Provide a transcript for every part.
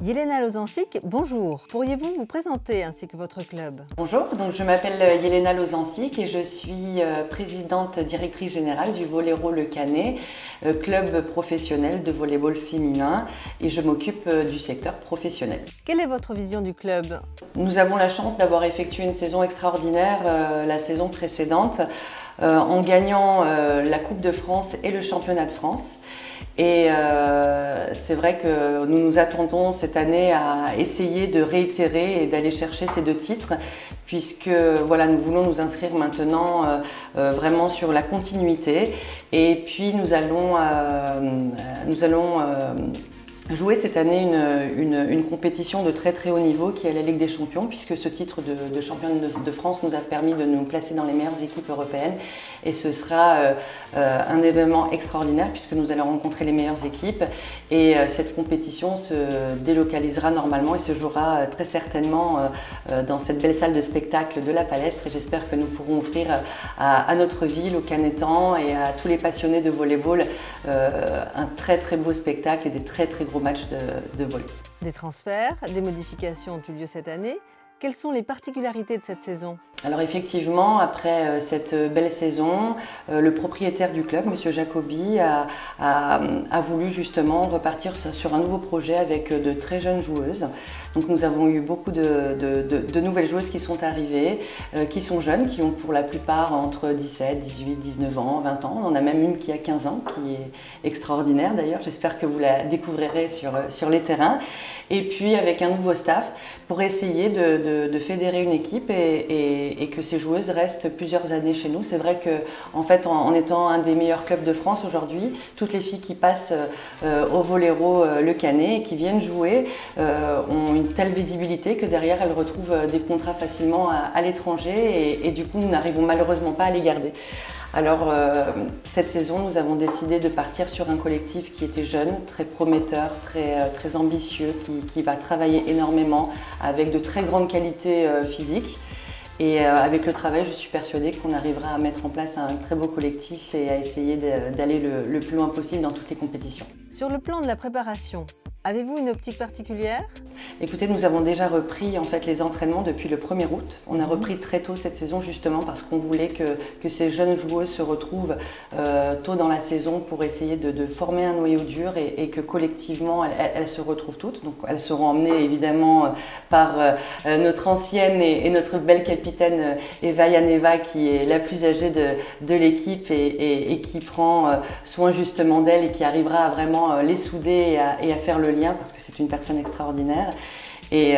Yelena Lozancic, bonjour. Pourriez-vous vous présenter ainsi que votre club? Bonjour, donc je m'appelle Yelena Lozancic et je suis présidente directrice générale du Voléro Le Canet, club professionnel de volleyball féminin, et je m'occupe du secteur professionnel. Quelle est votre vision du club? Nous avons la chance d'avoir effectué une saison extraordinaire la saison précédente en gagnant la Coupe de France et le Championnat de France. Et c'est vrai que nous nous attendons cette année à essayer de réitérer et d'aller chercher ces deux titres, puisque voilà, nous voulons nous inscrire maintenant vraiment sur la continuité. Et puis nous allons jouer cette année une compétition de très très haut niveau qui est la Ligue des Champions, puisque ce titre de championne de France nous a permis de nous placer dans les meilleures équipes européennes, et ce sera un événement extraordinaire puisque nous allons rencontrer les meilleures équipes, et cette compétition se délocalisera normalement et se jouera très certainement dans cette belle salle de spectacle de la Palestre, et j'espère que nous pourrons offrir à notre ville, aux Canétans et à tous les passionnés de volleyball un très très beau spectacle et des très très gros matchs de volley. Des transferts, des modifications ont eu lieu cette année. Quelles sont les particularités de cette saison? Alors effectivement, après cette belle saison, le propriétaire du club, M. Jacobi, a voulu justement repartir sur un nouveau projet avec de très jeunes joueuses. Donc nous avons eu beaucoup de nouvelles joueuses qui sont arrivées, qui sont jeunes, qui ont pour la plupart entre 17, 18, 19 ans, 20 ans. On en a même une qui a 15 ans, qui est extraordinaire d'ailleurs. J'espère que vous la découvrirez sur les terrains. Et puis avec un nouveau staff pour essayer de fédérer une équipe et que ces joueuses restent plusieurs années chez nous. C'est vrai qu'en fait, en étant un des meilleurs clubs de France aujourd'hui, toutes les filles qui passent au Voléro Le Canet et qui viennent jouer ont une telle visibilité que derrière elles retrouvent des contrats facilement à l'étranger, et du coup nous n'arrivons malheureusement pas à les garder. Alors cette saison, nous avons décidé de partir sur un collectif qui était jeune, très prometteur, très ambitieux, qui va travailler énormément avec de très grandes qualités physiques. Et avec le travail, je suis persuadée qu'on arrivera à mettre en place un très beau collectif et à essayer d'aller le plus loin possible dans toutes les compétitions. Sur le plan de la préparation, avez-vous une optique particulière? Écoutez, nous avons déjà repris en fait les entraînements depuis le 1er août. On a repris très tôt cette saison justement parce qu'on voulait que ces jeunes joueuses se retrouvent tôt dans la saison pour essayer de former un noyau dur et que collectivement elles se retrouvent toutes. Donc elles seront emmenées évidemment par notre ancienne et notre belle capitaine Eva Yaneva, qui est la plus âgée de l'équipe et qui prend soin justement d'elle et qui arrivera à vraiment les souder et à faire le lien, parce que c'est une personne extraordinaire. Et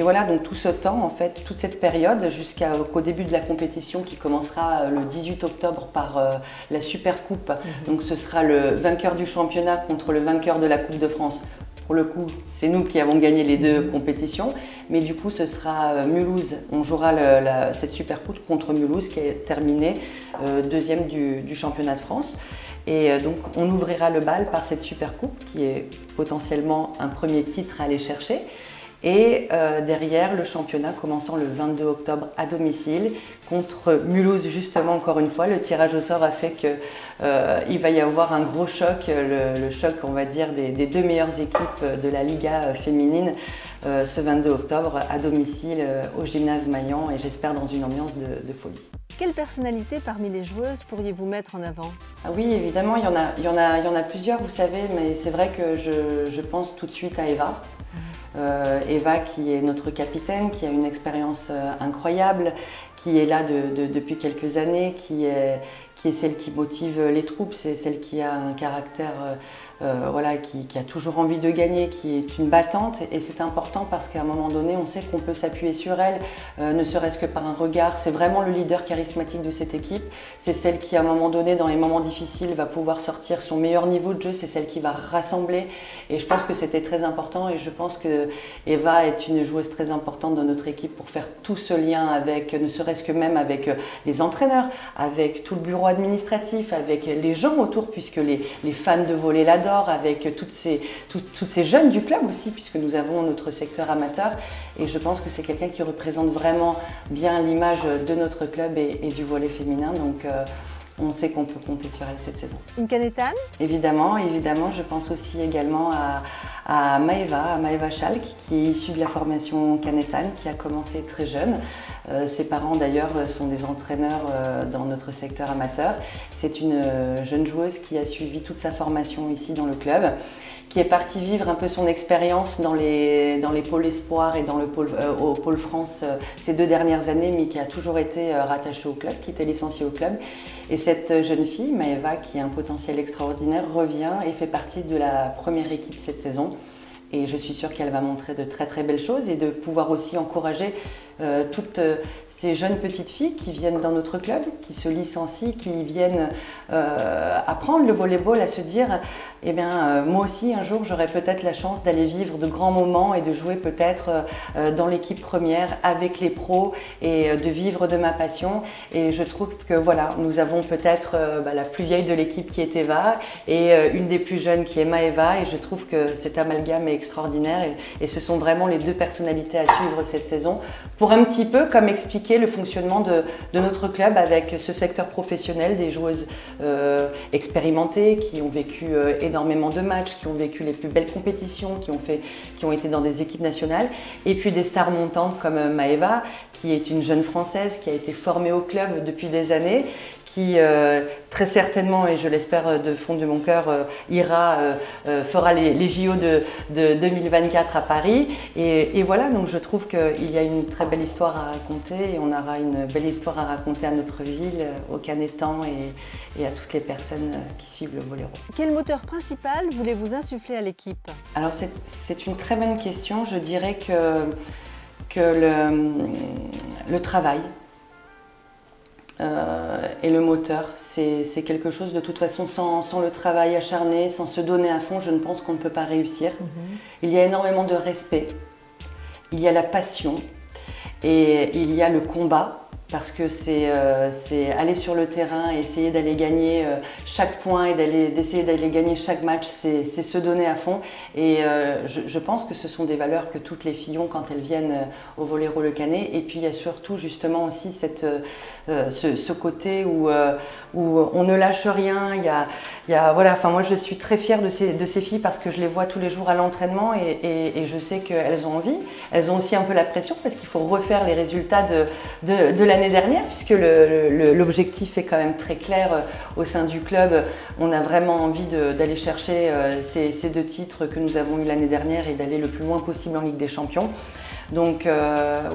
voilà, donc tout ce temps, en fait, toute cette période jusqu'au début de la compétition qui commencera le 18 octobre par la Super Coupe. Donc ce sera le vainqueur du championnat contre le vainqueur de la Coupe de France. Pour le coup, c'est nous qui avons gagné les deux compétitions, mais du coup ce sera Mulhouse. On jouera cette Super Coupe contre Mulhouse qui est terminée deuxième du championnat de France. Et donc on ouvrira le bal par cette Super Coupe qui est potentiellement un premier titre à aller chercher. Et derrière, le championnat commençant le 22 octobre à domicile contre Mulhouse, justement, encore une fois. Le tirage au sort a fait qu'il va y avoir un gros choc, le choc, on va dire, des deux meilleures équipes de la Liga féminine ce 22 octobre à domicile au gymnase Maillan, et j'espère dans une ambiance de folie. Quelle personnalité parmi les joueuses pourriez-vous mettre en avant? Ah oui, évidemment, il y en a plusieurs, vous savez, mais c'est vrai que je pense tout de suite à Eva. Eva qui est notre capitaine, qui a une expérience incroyable, qui est là depuis quelques années, qui est celle qui motive les troupes, c'est celle qui a un caractère voilà, qui a toujours envie de gagner, qui est une battante, et c'est important parce qu'à un moment donné on sait qu'on peut s'appuyer sur elle, ne serait-ce que par un regard. C'est vraiment le leader charismatique de cette équipe, c'est celle qui à un moment donné, dans les moments difficiles, va pouvoir sortir son meilleur niveau de jeu, c'est celle qui va rassembler, et je pense que c'était très important, et je pense que Eva est une joueuse très importante dans notre équipe pour faire tout ce lien avec, ne serait-ce que même avec les entraîneurs, avec tout le bureau administratif, avec les gens autour, puisque les fans de volley l'adorent, avec toutes ces jeunes du club aussi, puisque nous avons notre secteur amateur, et je pense que c'est quelqu'un qui représente vraiment bien l'image de notre club et du volley féminin. Donc on sait qu'on peut compter sur elle cette saison. Une Canétane? Évidemment, je pense aussi également à Maëva Schalk, qui est issue de la formation Canétane, qui a commencé très jeune. Ses parents d'ailleurs sont des entraîneurs dans notre secteur amateur. C'est une jeune joueuse qui a suivi toute sa formation ici dans le club, qui est partie vivre un peu son expérience dans les pôles espoirs et au pôle France ces 2 dernières années, mais qui a toujours été rattachée au club, qui était licenciée au club. Et cette jeune fille, Maëva, qui a un potentiel extraordinaire, revient et fait partie de la première équipe cette saison. Et je suis sûre qu'elle va montrer de très très belles choses et de pouvoir aussi encourager toutes ces jeunes petites filles qui viennent dans notre club, qui se licencient, qui viennent apprendre le volleyball, à se dire eh bien, moi aussi un jour j'aurai peut-être la chance d'aller vivre de grands moments et de jouer peut-être dans l'équipe première avec les pros et de vivre de ma passion. Et je trouve que voilà, nous avons peut-être la plus vieille de l'équipe qui est Eva et une des plus jeunes qui est Maëva, et je trouve que cet amalgame est extraordinaire et ce sont vraiment les 2 personnalités à suivre cette saison pour un petit peu comme expliquer le fonctionnement de notre club avec ce secteur professionnel, des joueuses expérimentées qui ont vécu énormément de matchs, qui ont vécu les plus belles compétitions, qui ont été dans des équipes nationales, et puis des stars montantes comme Maëva, qui est une jeune Française qui a été formée au club depuis des années, qui très certainement, et je l'espère de fond de mon cœur, fera les JO de 2024 à Paris. Et voilà, donc je trouve qu'il y a une très belle histoire à raconter et on aura une belle histoire à raconter à notre ville, aux Canétans et à toutes les personnes qui suivent le volley-ball. Quel moteur principal voulez-vous insuffler à l'équipe? Alors c'est une très bonne question. Je dirais que le travail, et le moteur, c'est quelque chose de toute façon, sans le travail acharné, sans se donner à fond, je ne pense qu'on ne peut pas réussir. Il y a énormément de respect, il y a la passion et il y a le combat, parce que c'est aller sur le terrain et essayer d'aller gagner chaque point et d'essayer d'aller gagner chaque match, c'est se donner à fond. Et je pense que ce sont des valeurs que toutes les filles ont quand elles viennent au Volley-Roll Le Canet. Et puis il y a surtout justement aussi ce côté où on ne lâche rien. Voilà, enfin, moi je suis très fière de ces filles parce que je les vois tous les jours à l'entraînement et je sais qu'elles ont envie. Elles ont aussi un peu la pression parce qu'il faut refaire les résultats de l'année dernière, puisque l'objectif est quand même très clair au sein du club. On a vraiment envie d'aller chercher ces 2 titres que nous avons eu l'année dernière et d'aller le plus loin possible en Ligue des Champions. Donc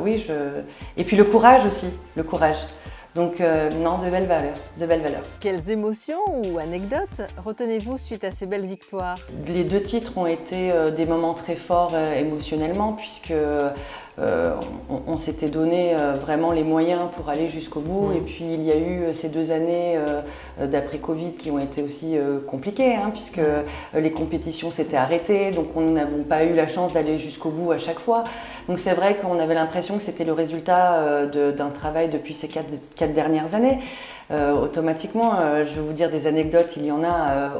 oui, et puis le courage aussi, le courage. Donc non, de belles valeurs. Quelles émotions ou anecdotes retenez-vous suite à ces belles victoires? Les 2 titres ont été des moments très forts émotionnellement, puisque on s'était donné vraiment les moyens pour aller jusqu'au bout. Et puis il y a eu ces 2 années d'après Covid qui ont été aussi compliquées, puisque les compétitions s'étaient arrêtées, donc on n'avons pas eu la chance d'aller jusqu'au bout à chaque fois. Donc c'est vrai qu'on avait l'impression que c'était le résultat d'un travail depuis ces 4 dernières années. Automatiquement, je vais vous dire des anecdotes, il y en a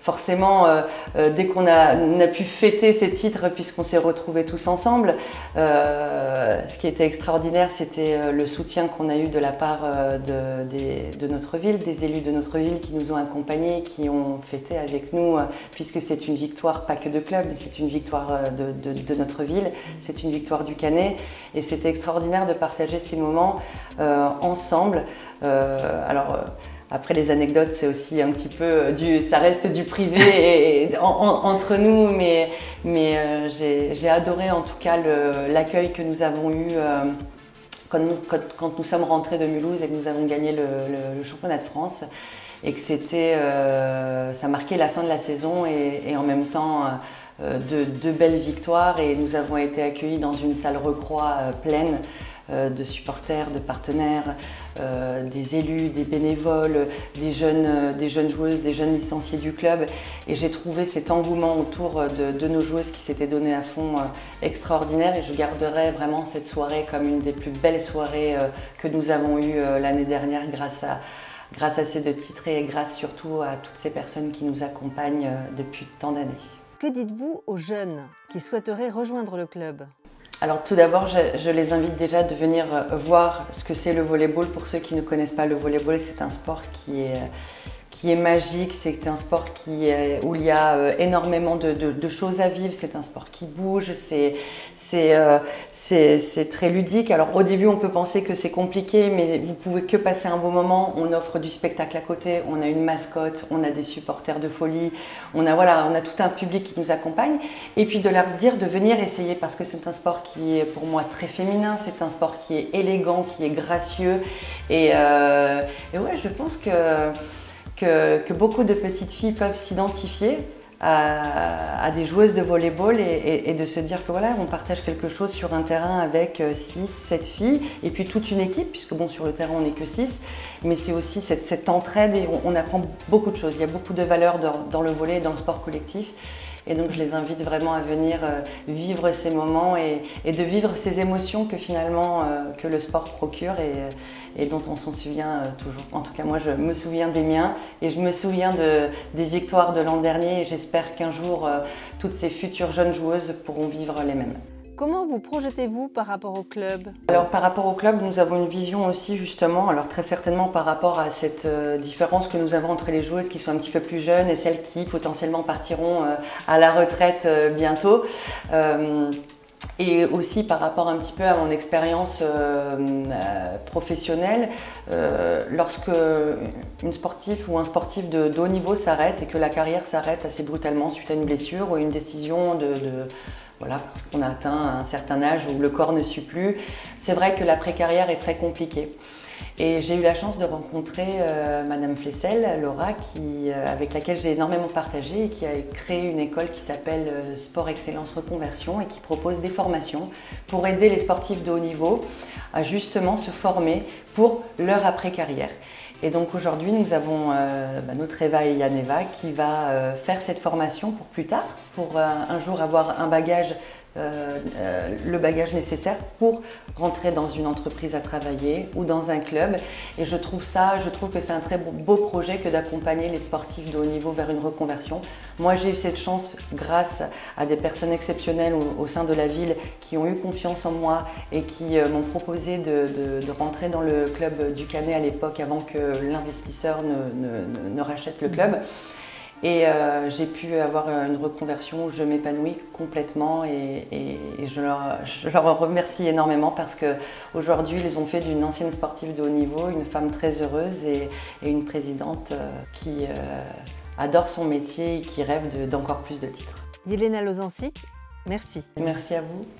forcément dès qu'on a pu fêter ces titres puisqu'on s'est retrouvés tous ensemble. Ce qui était extraordinaire, c'était le soutien qu'on a eu de la part de notre ville, des élus de notre ville qui nous ont accompagnés, qui ont fêté avec nous, puisque c'est une victoire pas que de club, mais c'est une victoire de notre ville, c'est une victoire du Canet, et c'était extraordinaire de partager ces moments ensemble. Après les anecdotes, c'est aussi un petit peu ça reste du privé entre nous, mais j'ai adoré en tout cas l'accueil que nous avons eu quand nous sommes rentrés de Mulhouse et que nous avons gagné le championnat de France, et que ça marquait la fin de la saison et en même temps de belles victoires, et nous avons été accueillis dans une salle Recroix pleine de supporters, de partenaires, des élus, des bénévoles, des jeunes joueuses, des jeunes licenciés du club. Et j'ai trouvé cet engouement autour de nos joueuses qui s'étaient données à fond extraordinaire, et je garderai vraiment cette soirée comme une des plus belles soirées que nous avons eues l'année dernière grâce à ces 2 titres et grâce surtout à toutes ces personnes qui nous accompagnent depuis tant d'années. Que dites-vous aux jeunes qui souhaiteraient rejoindre le club? Alors tout d'abord, je les invite déjà de venir voir ce que c'est le volleyball. Pour ceux qui ne connaissent pas le volleyball, c'est un sport qui est magique, c'est un sport où il y a énormément de choses à vivre, c'est un sport qui bouge, c'est très ludique. Alors au début on peut penser que c'est compliqué, mais vous pouvez que passer un beau moment. On offre du spectacle à côté, on a une mascotte, on a des supporters de folie, on a tout un public qui nous accompagne. Et puis de leur dire de venir essayer parce que c'est un sport qui est pour moi très féminin, c'est un sport qui est élégant, qui est gracieux. Et ouais, je pense que beaucoup de petites filles peuvent s'identifier à des joueuses de volleyball et de se dire que voilà, on partage quelque chose sur un terrain avec 6, 7 filles et puis toute une équipe, puisque bon, sur le terrain on n'est que 6, mais c'est aussi cette entraide et on apprend beaucoup de choses. Il y a beaucoup de valeurs dans le volley et dans le sport collectif. Et donc je les invite vraiment à venir vivre ces moments et de vivre ces émotions que finalement que le sport procure et dont on s'en souvient toujours. En tout cas moi je me souviens des miens et je me souviens des victoires de l'an dernier et j'espère qu'un jour toutes ces futures jeunes joueuses pourront vivre les mêmes. Comment vous projetez-vous par rapport au club? Alors par rapport au club, nous avons une vision aussi justement, alors très certainement par rapport à cette différence que nous avons entre les joueuses qui sont un petit peu plus jeunes et celles qui potentiellement partiront à la retraite bientôt. Et aussi par rapport un petit peu à mon expérience professionnelle, lorsque une sportive ou un sportif de haut niveau s'arrête et que la carrière s'arrête assez brutalement suite à une blessure ou une décision voilà, parce qu'on a atteint un certain âge où le corps ne suit plus. C'est vrai que l'après-carrière est très compliquée. Et j'ai eu la chance de rencontrer Madame Flessel, Laura, avec laquelle j'ai énormément partagé et qui a créé une école qui s'appelle Sport Excellence Reconversion et qui propose des formations pour aider les sportifs de haut niveau à justement se former pour leur après-carrière. Et donc aujourd'hui, nous avons notre Eva et Yaneva qui va faire cette formation pour plus tard, pour un jour avoir un bagage, le bagage nécessaire pour rentrer dans une entreprise à travailler ou dans un club. Et je trouve que c'est un très beau projet que d'accompagner les sportifs de haut niveau vers une reconversion. Moi, j'ai eu cette chance grâce à des personnes exceptionnelles au sein de la ville qui ont eu confiance en moi et qui m'ont proposé de rentrer dans le club du Canet à l'époque avant que l'investisseur ne rachète le club. Et j'ai pu avoir une reconversion où je m'épanouis complètement et je leur remercie énormément parce qu'aujourd'hui, ils ont fait d'une ancienne sportive de haut niveau une femme très heureuse et une présidente qui adore son métier et qui rêve d'encore plus de titres. Yelena Lozancic, merci. Merci à vous.